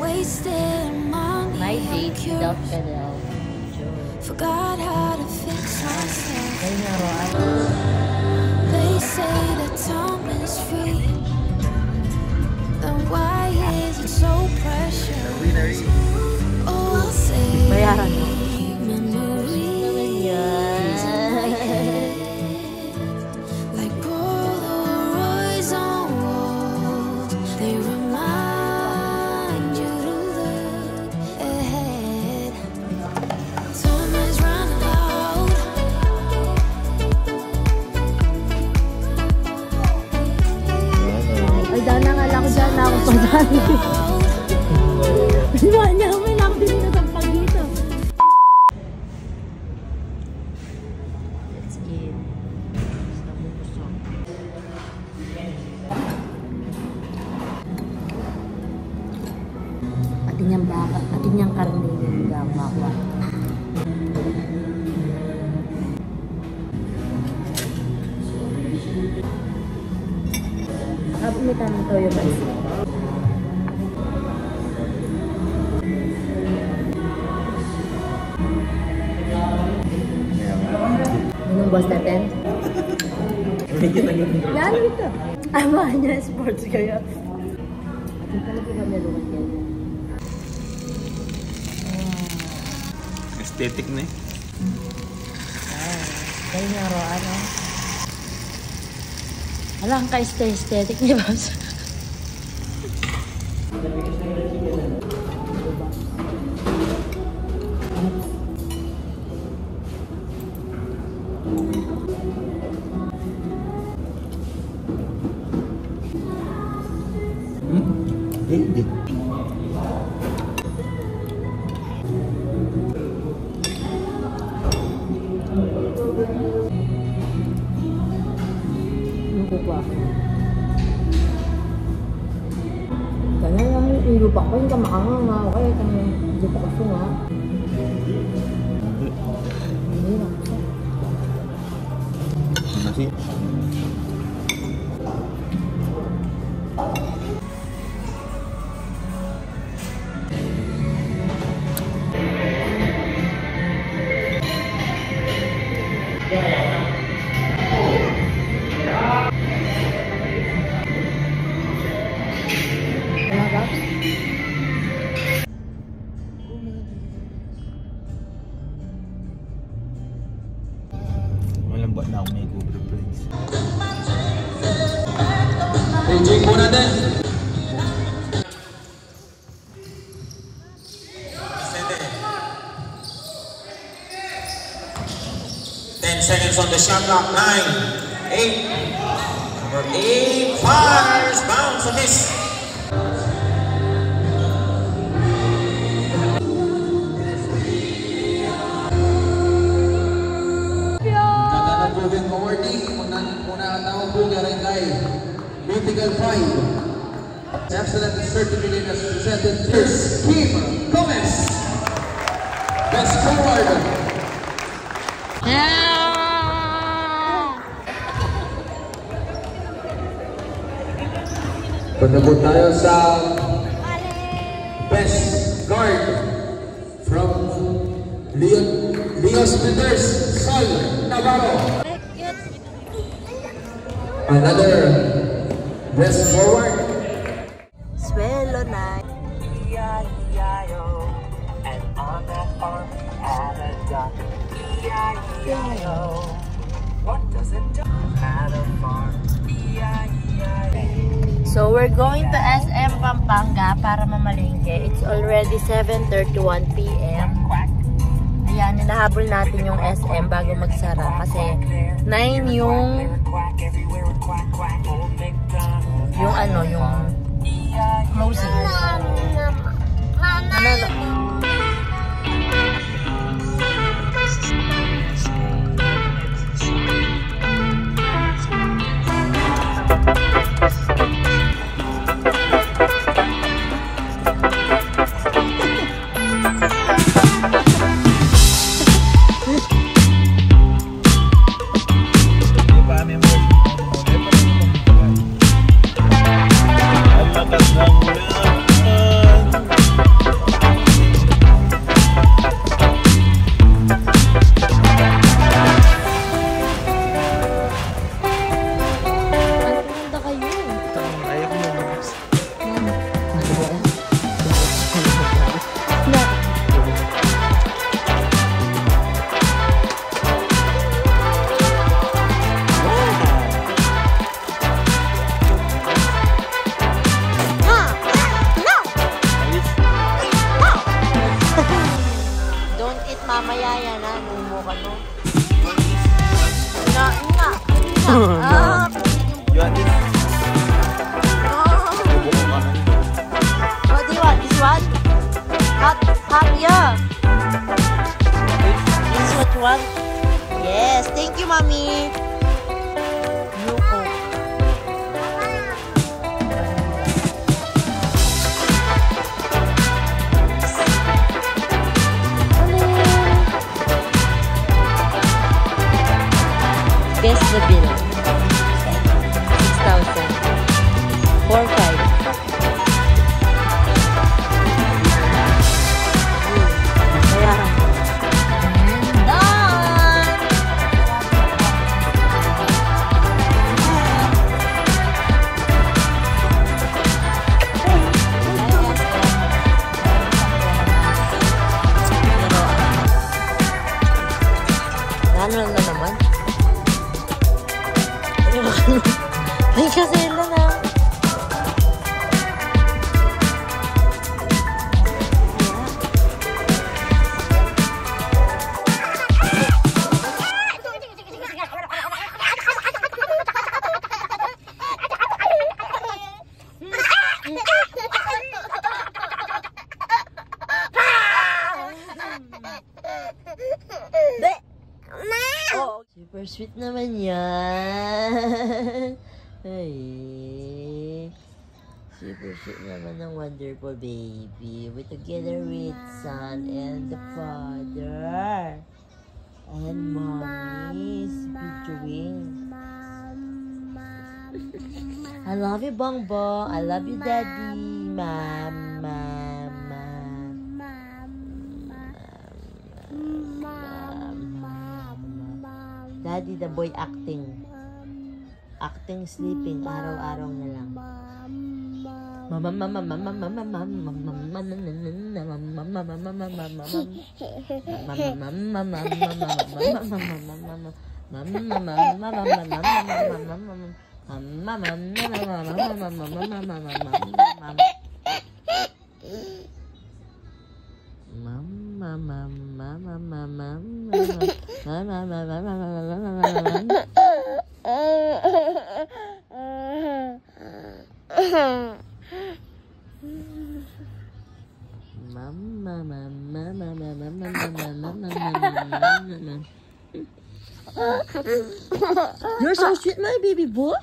My date without Fidel. Forgot how to fix myself. They say that time is free. Then why is it so precious? Oh, I'll say Bayaran mo. memories in my head, like Polaroids on walls. They remind you to look ahead. Time is running out. Ay, daan na nga lang ako dyan na ako pagdali. Diba niya, may lang din na sa pag-dito. Let's eat. Atin niyang baka, atin niyang karne yung gamawa. May tanong toyo ba? Anong boss natin? Yan ito. Ama niya, sports kaya. Atin talaga kami luwan yan. Aesthetic na eh. Kaya nga ro, ano? Alam ka aesthetic niya, boss. Hindi. Kaya lang yung lupa ko, yung kamakanga nga. Okay, kaya lupa ko nga. Hindi lang. Ano sih? Malambot na ako may Cobra Prince. Reject po natin. Seconds on the shot clock. 9, 8. Number 8 fires. Bounce on this. Moving forward, muna tawag po niya rin kay Mythical Pride. Excellent 30 million as presented. Here's Kim Gomez. Best forward. Pagkabot tayo sa Best Guard from Leos Peters, Sol Navarro. Another Best Forward. Swelo na. And on that farm at a duck. E-I-E-I-O. What does it do at a farm? E-I-E-I-O. So we're going to SM Pampanga para mamalengke. It's already 7:31 PM. Ayan, hinahabol natin yung SM bago magsara kasi 9 yung ano, yung closing. Ang lakas ng ulan. mamaya yan ha. Mumo ka no. Nga. Yan din. What do you want? This one? Hot, yeah. This is what you want? Yes, thank you, mommy. Blue Coke. Guess the bill. 6,000. 4,500. Ano na naman? Ay, kasi lang na. Super sweet naman yan. Ay, super sweet naman ng wonderful baby. We're together with son and the father. And mommy's videoing. I love you, Bongbong. I love you, Daddy. Mama. Daddy, the boy acting. Acting, sleeping, araw-araw na lang. You're so sweet, my baby boy.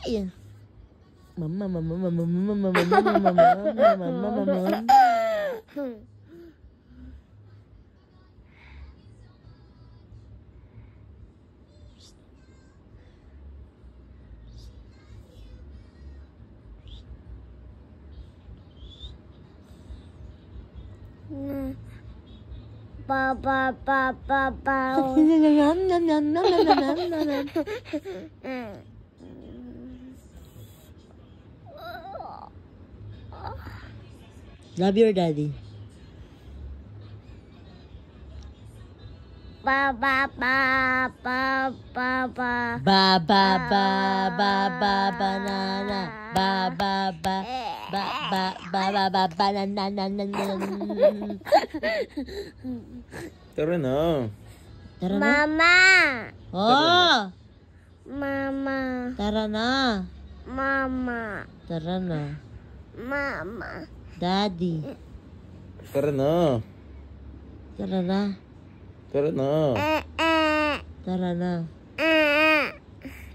Love your daddy. Ba ba ba ba ba ba ba ba ba ba ba banana ba ba ba ba ba ba ba ba banana na na na. Tara na. Tara na. Mama. Oh. Mama. Tara na. Mama. Tara na. Mama. Daddy. Tara na. Tara na. Tara na. Tara na.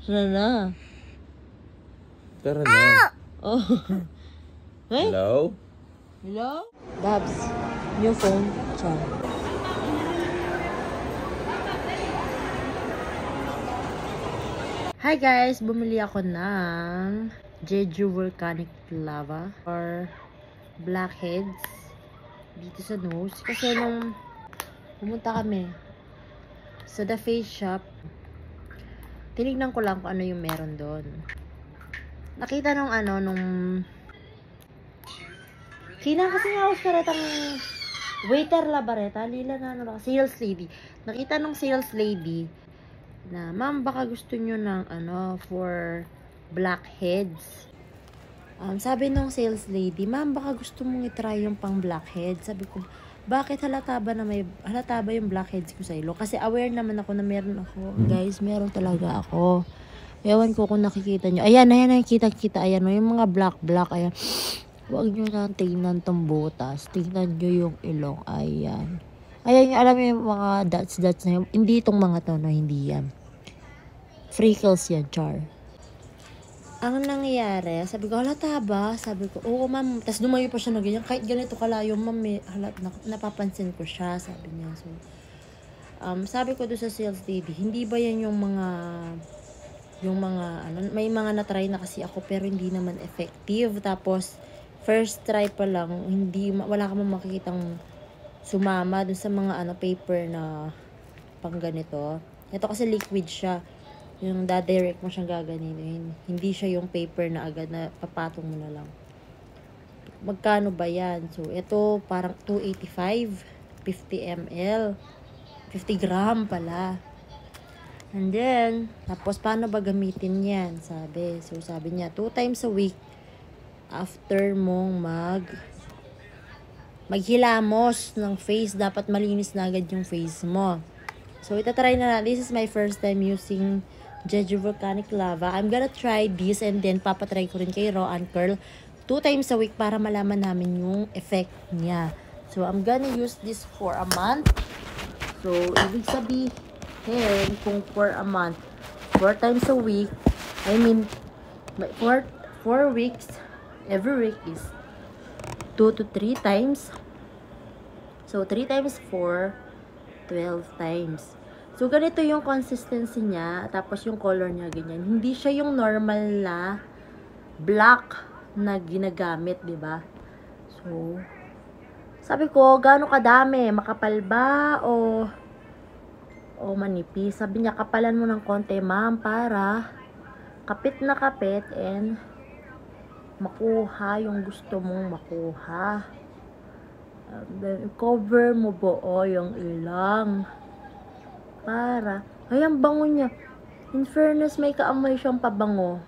Tara na. Tara na. Oh. Hey? Hello? Hello? Babs, new phone. Ciao. Hi guys! Bumili ako ng Jeju Volcanic Lava or blackheads dito sa nose. Kasi nung pumunta kami sa The Face Shop, tinignan ko lang kung ano yung meron doon. Nakita nung kina kasi nga ako karetang waiter labareta, lila na sales lady. Nakita nung sales lady na, ma'am, baka gusto nyo ng for blackheads. Sabi nung sales lady, ma'am, baka gusto mong itry yung pang blackhead. Sabi ko, bakit halata ba yung blackheads ko sa ilong? Kasi aware naman ako na meron ako. Guys, meron talaga ako. Ewan ko kung nakikita nyo. Ayan, nakikita. Ayan, yung mga black. Ayan. Huwag nyo na tingnan tong butas. Tingnan nyo yung ilong. Ayan. Ayan, alam mo yung mga dots na yun. Hindi itong mga to, no? Hindi yan. Freckles yan, char. Ang nangyayari, sabi ko, halata ba? Sabi ko, oo ma'am. Tapos dumayo pa siya na ganyan. Kahit ganito kalayo, ma'am, napapansin ko siya, sabi niya. So, sabi ko doon sa sales lady, hindi ba yan yung mga, may mga na-try na kasi ako, pero hindi naman effective. Tapos, first try pa lang, wala ka makikitang sumama dun sa mga paper na pang ganito. Ito kasi liquid siya. Yung direct mo siyang gaganinin. Hindi siya yung paper na agad na papatong mo na lang. Magkano ba yan? So, ito parang 285, 50 ml. 50 gram pala. And then, tapos paano ba gamitin yan? Sabi niya, 2 times a week after mong maghilamos ng face, dapat malinis na agad yung face mo. So, itatry na. This is my first time using Jeju Volcanic Lava. I'm gonna try this and then papatry ko rin kay Roan Curl 2 times a week para malaman namin yung effect niya. So, I'm gonna use this for a month. So, ibig sabihin, kung for a month, 4 times a week, 4 weeks, every week is 2 to 3 times. So, 3 times 4, 12 times. So, ganito yung consistency niya. Tapos, yung color niya, ganyan. Hindi siya yung normal na black na ginagamit, diba? So, sabi ko, gaano kadami? Makapal ba? O manipis? Sabi niya, kapalan mo ng konti, ma'am, para kapit na kapit and makuha yung gusto mong makuha. Then, cover mo buo yung ilang. Para, ay, ang bango niya. In fairness, may kaamoy siyang pabango.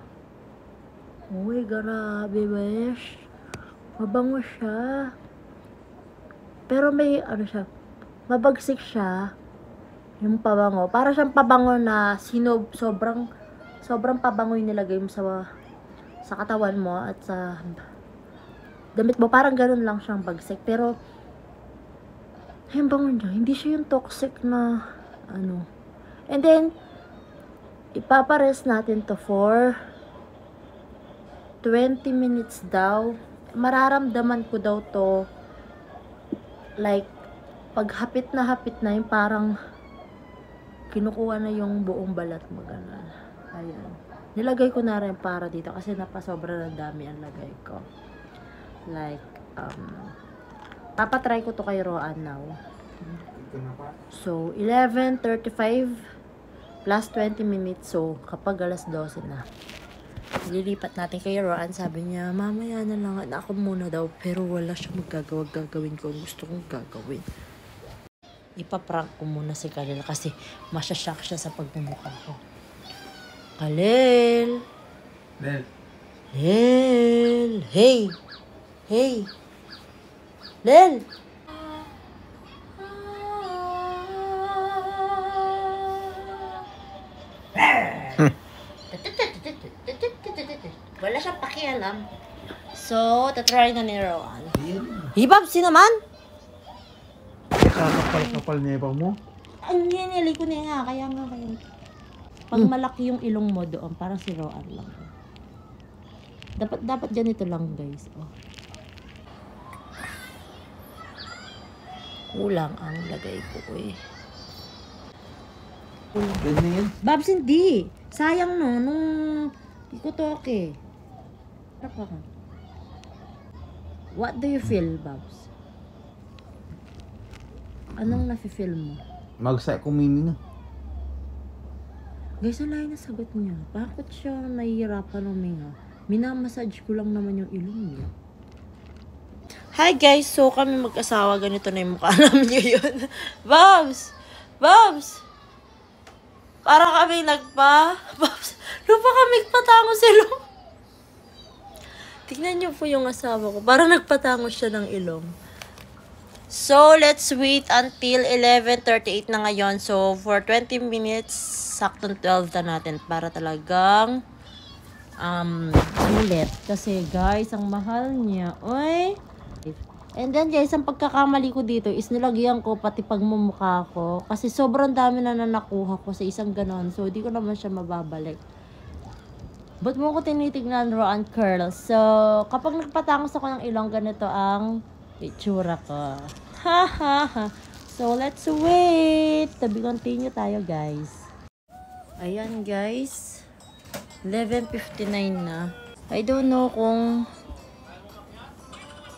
Uy, grabe, besh. Mabango siya. Pero may, mabagsik siya. Yung pabango. Para siyang pabango na sobrang pabango yung nilagay mo sa katawan mo at sa damit mo. Parang ganun lang siyang bagsik. Pero, ay, ang bango niya. Hindi siya yung toxic na and then ipaparest natin to for 20 minutes daw. Mararamdaman ko daw to like pag hapit na yung parang kinukuha na yung buong balat mo, ganun. Ayan, nilagay ko na rin para dito kasi napasobra na dami ang lagay ko. Like papatry ko to kay Roan now. So, 11:35 plus 20 minutes. So, kapag alas 12 na, lilipat natin kay Roan. Sabi niya, mamaya na lang. Ako muna daw. Pero wala siya gagawin ko. Gusto kong gagawin. Ipaprank ko muna si Kalil kasi masyashock siya sa pagmumukha ko. Kalil! Lel! Hey! Hey! Lel! Wala siyang pakialam. So, tatry na ni Roan. Hibab, naman? Kakapal-kapal niya pa mo? Ang nili ko na nga. Kaya nga. Pag malaki yung ilong mo doon, parang si Roan lang. Dapat ganito lang, guys. Oh. Kulang ang lagay ko eh. Ganyan. Babs, hindi. Sayang no, nung ikutoke. What do you feel, Babs? Anong nafe-feel mo? Magsa ko mimi na. Guys, ang layo na sagot niya. Bakit siya nahihirapan huminga? Minamassage ko lang naman yung ilong niya. Hi guys, so kami mag-asawa, ganito na yung mukha namin yun. Babs! Babs! Para kami Babs! Lupa kami patangos ilong. Tignan niyo po yung asawa ko. Parang nagpatangos siya ng ilong. So, let's wait until 11:38 na ngayon. So, for 20 minutes, saktong 12 na natin para talagang sulit. Kasi, guys, ang mahal niya. Oy! And then, guys, ang pagkakamali ko dito is nilagyan ko pati pagmumukha ko. Kasi sobrang dami na nakuha ko sa isang ganon. So, di ko naman siya mababalik. Ba't mo ko tinitignan raw ang curl? So, kapag nagpatangos ako ng ilong, ganito ang itsura ko. Ha ha ha. So, let's wait. Tabi continue tayo, guys. Ayan, guys. 11:59 na. I don't know kung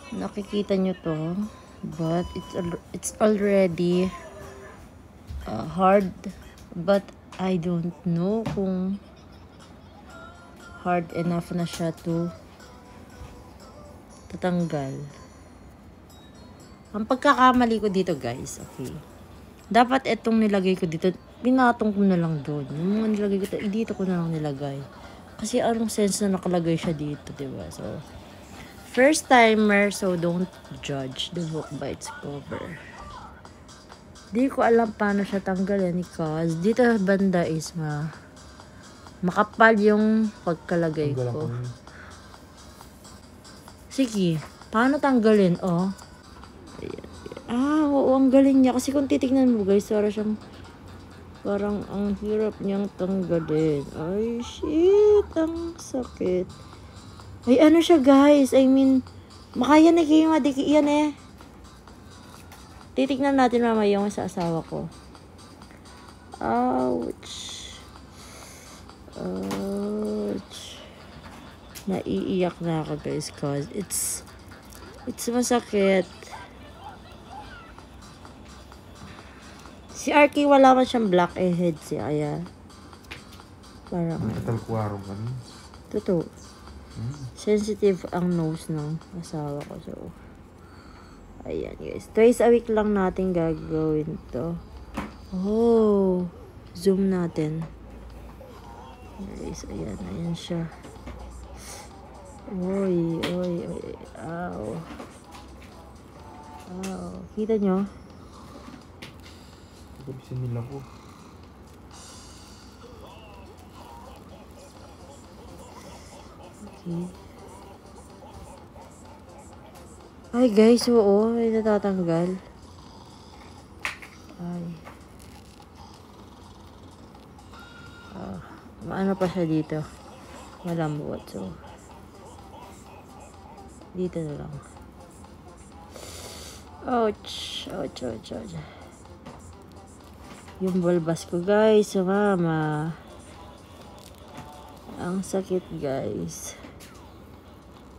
nakikita nyo to, but it's already hard. But I don't know kung hard enough na siya to tatanggal. Ang pagkakamali ko dito, guys, okay, dapat itong nilagay ko dito, pinatong ko na lang doon. Yung mga nilagay ko dito ko na lang nilagay. Kasi anong sense na nakalagay siya dito, diba? So, first timer, so don't judge the book by its cover. Di ko alam paano siya tanggalin because dito banda is makapal yung pagkalagay ko. Sige, paano tanggalin? Oh. Oo, ang galing niya. Kasi kung titignan mo, guys, parang ang hirap niyang tanggalin. Ay, shit, ang sakit. Ay, ano siya, guys? I mean, makaya na kayo madiki yan eh. Titignan natin mamaya yung sa asawa ko. Ouch. Ouch. Naiiyak na ako, guys, cause it's masakit. Si Arky wala man siyang black head siya, kaya parang Tatalkuarong ka niya. totoo. Sensitive ang nose ng asawa ko. So, ayan, guys. Twice a week lang natin gagawin to. Oh, zoom natin. Guys, ayan. Ayan siya. Oy. Ow. Ow. Kita nyo? Kabisin nila po. Okay. Ay, guys, oo. May natatanggal. Ay. Maano pa siya dito. Malambot. So, dito na lang. Ouch. Yung bulbas ko, guys. Mama. Ang sakit, guys.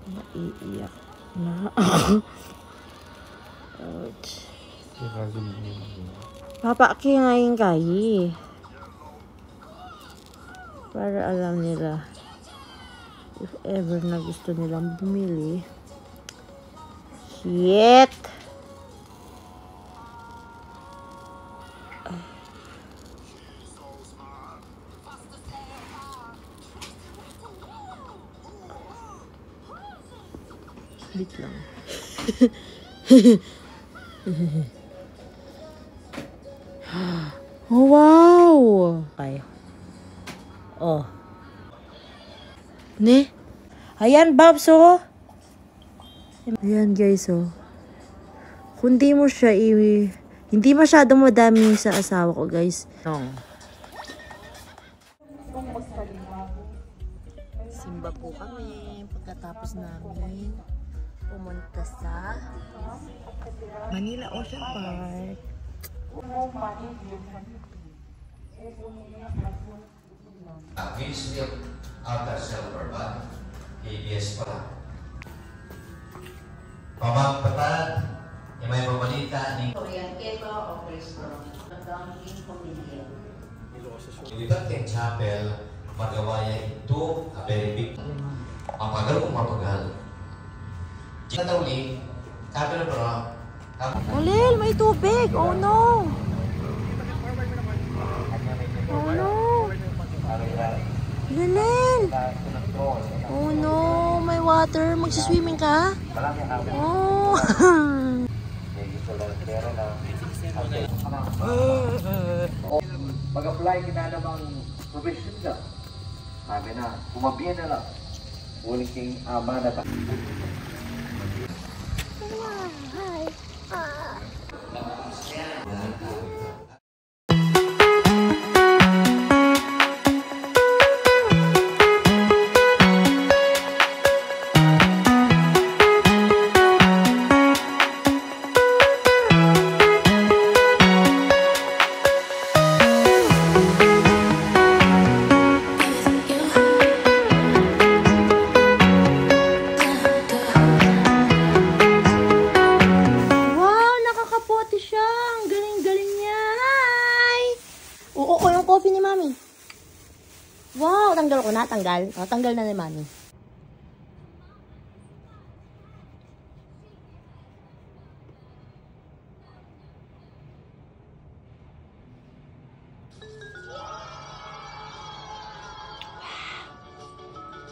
Naiiyak na ako. Ouch. Papaki nga yung kayi. Para alam nila. If ever na gusto nilang bumili. Shit! Bit lang. Oh, wow! Okay. Oh. Ne? Ayan, Babs, oh. Ayan, guys, oh. Kung di mo siya hindi masyadong madami sa asawa ko, guys. No. Simba po kami pagkatapos namin pumunta sa Manila Ocean Park. Windshield outer silver band, ABS pala. Pamagpatad, yung may pabalita ni Orientero o Cristo, hanggang pamilya. Ilipat kay chapel, magawaya ito, a very big. Mapagal kung mapagal. Natawli, chapel pero, Alil, may tubig! Oh no! Oh no! Lilil! Oh no! May water! Magsiswimming ka? Oh! Mag-apply ka na namang provision ka. Sabi na, pumabiyan na lang. Uling king ama na ta. Coffee ni Mami. Wow, tanggal ko na, tanggal. O, tanggal na ni Mami.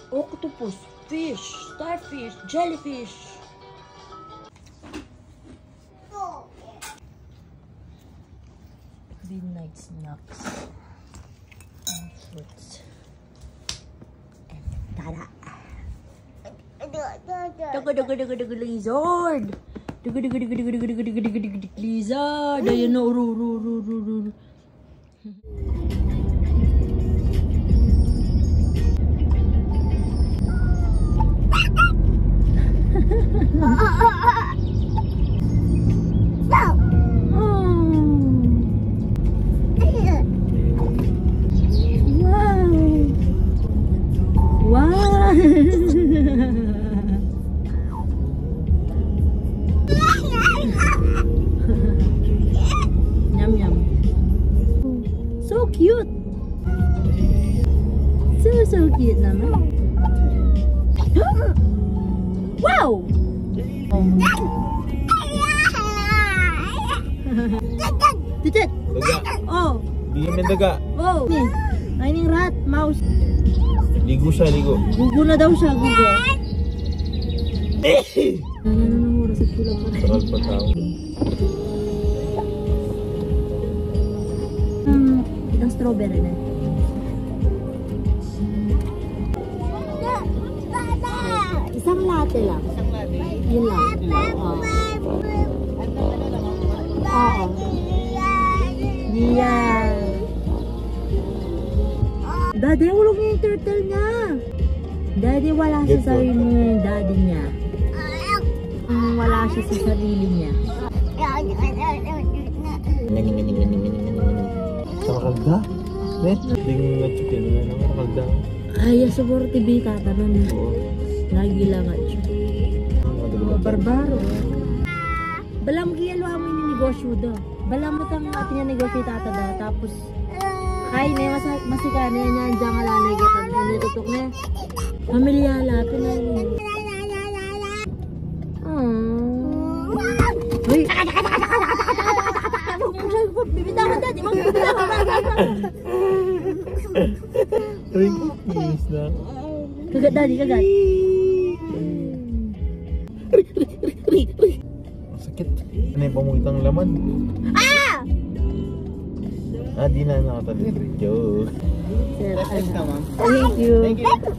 Octopus, fish, starfish, jellyfish. Midnight snacks. Fruits. And tada! Dugu lizard! Dugu lizard! Ayan na, ru. Yum. So cute. So cute naman. Wow. Titit. Daga. Oh. Bigyan mo daga. Oh. Ay ning rat, mouse. Ligo siya, ligo. Gugo na daw siya, gugo. Ano oras at kulang pa. Sarap pa tao. Itang strawberry na. Isang latte lang. Yun lang. Oo. Yeah. Daddy, ulog niya yung turtle niya. Daddy, wala siya sa sarili niya yung daddy niya. Wala siya sa sarili niya. Nakakalda? Ting nagchutin nga na nakakalda. Ay, siguro tibi tatanan. Lagi lang at siya. Barbaro. Balam kiyalo amin yung negosyo do. Balam mo tang ating yung negosyo tatada. Tapos, kaya na masika na yan dyan alalay kita. Nitutok na. Pamilya lapin na yun. Uy! Bibitawan dati! Magbibitawan! Uy, please na. Kagat daddy, kagat. Sakit. Ano yung pamukitang laman? Ah! Di na nakatalit. Joke. Sir, thank you.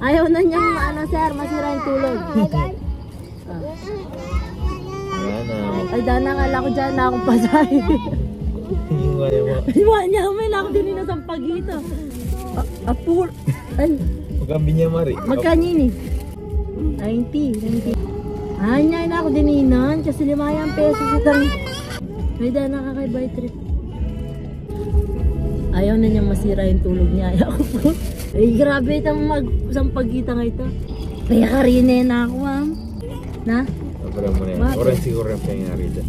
Ayaw na niyang sir, masira yung tulog. Wala na. Ay, dana nga lang ko dyan na akong pasahin. Yung kaya mo. Iwan niya, may na ako din na sa pagito. Apur. Ay, Magkambi niya, Mari. magkanyini. 90. Niya na ako dininan kasi 5 pesos itang. May dana ka kay buy trip. Ayaw na niya masira yung tulog niya. Ayaw ko po. Ay, grabe itang sampagita nga ito. Kaya karine na ako, ma'am. Na? Abra mo na yan. Oran siguro yung pangyari dyan.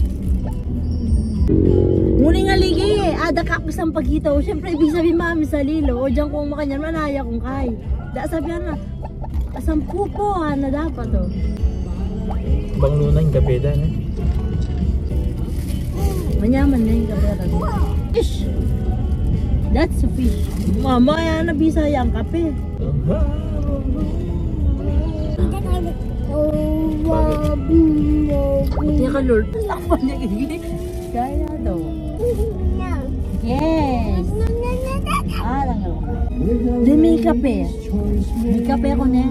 Muli nga ligi eh. Ada ka ako sampagita. O syempre, ibig sabihin mami sa lilo. O dyan kung makanyan, manaya kung kay. Da sabihan na. Sampu po ha na dapat o. Bang luna yung kapeda na. Manyaman na yung kapera. Fish! That's a fish. Mama, yan nabisa yung kape. Hindi ka lord. Ako niya gigi. Kaya daw. Yes. Lang di may kape. May kape ko na.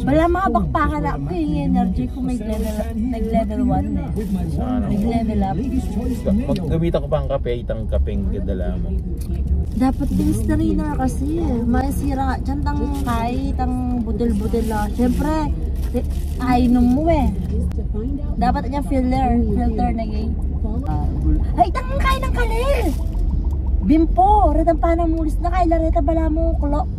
Wala makabakpakan na ako yung energy ko nag-level 1 eh. Nag-level up. Gamitan ko pa ang kape, itang kapeng gadala mo. Dapat din strainer kasi eh. Masira dyan tang kay, tang budel-budel lang. Siyempre, ainom mo eh. Dapat niya filter na gay. Ay, tang kain ng kalil! Bimpo, retang panang mulis na kay lareta bala mo klot.